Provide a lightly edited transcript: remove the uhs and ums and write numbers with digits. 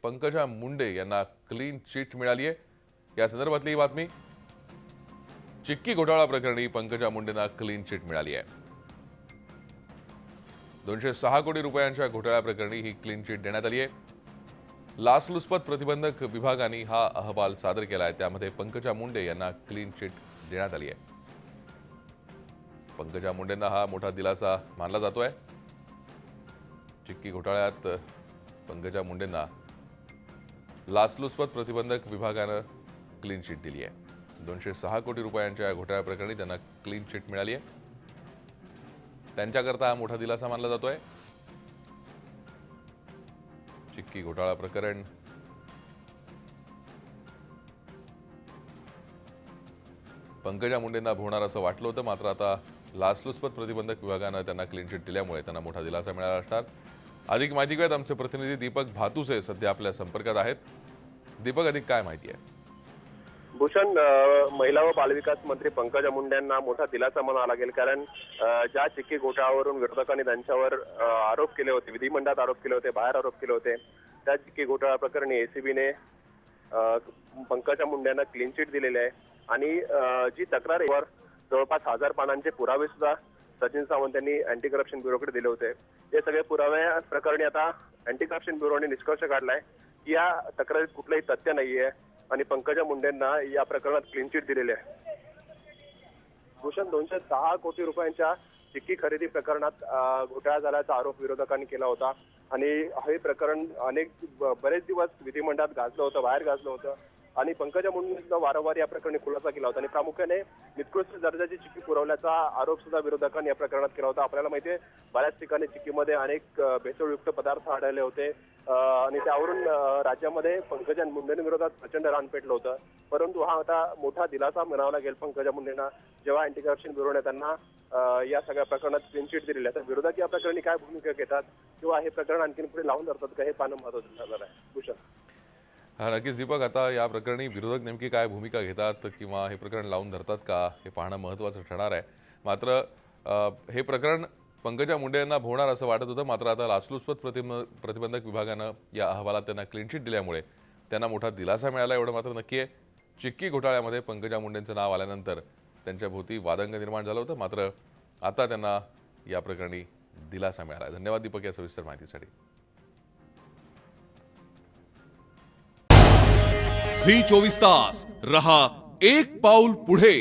पंकजा मुंडे यांना clean chit मिळाली आहे। या संदर्भातली बातमी। चिक्की घोटाळा प्रकरणी पंकजा मुंडेंना क्लीन चिट मिळाली आहे। 206 कोटी रुपयांच्या घोटाळ्या प्रकरणी ही क्लीन चिट देण्यात आली आहे। लाचलुचपत प्रतिबंधक विभागाने हा अहवाल सादर केला आहे, त्यामध्ये पंकजा मुंडे यांना क्लीन चिट देण्यात आली आहे। पंकजा मुंडेंना हा मोठा दिलासा मानला जातोय। चिक्की घोटाळ्यात पंकजा मुंडेंना लाचलुचपत प्रतिबंधक विभागाने क्लीन चिट दिली आहे। 206 कोटी रुपयांच्या घोटाळ्या प्रकरणी त्यांना क्लीन चिट मिळाली आहे। त्यांच्याकरता हा मोठा दिलासा मानला जातोय। चिक्की घोटाळा प्रकरण पंकजा मुंडेंना भोवणार असं वाटलं होतं, मात्र आता लाचलुचपत प्रतिबंधक विभागाने त्यांना क्लीन चिट दिल्यामुळे त्यांना मोठा दिलासा मिळाला असणार। अधिक माहिती घेऊयात, आमचे प्रतिनिधी दीपक भातुसे सध्या आपल्या संपर्कात आहेत। दीपक, अधिक काय माहिती आहे? भूषण, महिला व बालविकास मंत्री पंकजा मुंडे यांना मोठा दिलासा म्हणावा लागेल, कारण ज्या चिक्की घोटाळ्यावरून विरोधकांनी त्यांच्यावर आरोप केले होते, विधिमंडळात आरोप केले होते, बाहेर आरोप केले होते, त्या चिक्की घोटाळा प्रकरणी एसीबीने पंकजा मुंडे यांना क्लीन चिट दिलेली आहे। आणि जी तक्रारीवर जवळपास 1000 पानांचे पुरावे सुद्धा सचिन सावंत यांनी अँटी करप्शन ब्युरोकडे दिले होते। हे सगळे पुरावे प्रकरणी आता अँटी करप्शन ब्युरोने निष्कर्ष काढलाय की या तक्रारीत कुठलंही तथ्य नाहीये आणि पंकजा मुंडेंना या प्रकरणात क्लीन चिट दिलेली आहे। भूषण, 206 कोटी रुपयांच्या चिक्की खरेदी प्रकरणात घोटाळा झाल्याचा आरोप विरोधकांनी केला होता आणि हे प्रकरण बरेच दिवस विधिमंडळात गाजलं होतं, बाहेर गाजलं होतं आणि पंकजा मुंडेंना वारंवार या प्रकरणी खुलासा केला होता आणि प्रामुख्याने निकृष्ट दर्जाची चिक्की पुरवल्याचा आरोप सुद्धा विरोधकांनी या प्रकरणात केला होता। आपल्याला माहितीये, बऱ्याच ठिकाणी चिक्कीमध्ये अनेक भेसळयुक्त पदार्थ आढळले होते आणि त्यावरून राज्यामध्ये पंकजा मुंडेंविरोधात प्रचंड रान पेटलं होतं। परंतु हा आता मोठा दिलासा म्हणावा लागेल पंकजा मुंडेंना, जेव्हा अँटी करप्शन ब्युरोने त्यांना या सगळ्या प्रकरणात क्लीन चिट दिलेली आहे। तर विरोधक या प्रकरणी काय भूमिका घेतात किंवा हे प्रकरण आणखी पुढे लावून धरतात का, हे पाहणं महत्त्वाचं ठरणार आहे। भूषण, हा नक्कीच दीपक, आता या प्रकरणी विरोधक नेमकी काय भूमिका घेतात किंवा हे प्रकरण लावून धरतात का, हे पाहणं महत्त्वाचं ठरणार आहे। मात्र हे प्रकरण पंकजा मुंडे यांना भोवणार असं वाटत होतं, मात्र आता लाचलुचपत प्रतिबंधक विभागानं या अहवालात त्यांना क्लीन चिट दिल्यामुळे त्यांना मोठा दिलासा मिळाला, एवढं मात्र नक्की आहे। चिक्की घोटाळ्यामध्ये पंकजा मुंडेंचं नाव आल्यानंतर त्यांच्या भोवती वादंग निर्माण झालं होतं, मात्र आता त्यांना या प्रकरणी दिलासा मिळाला। धन्यवाद दीपक या सविस्तर माहितीसाठी। झी 24 तास रहा एक पाऊल पुढे।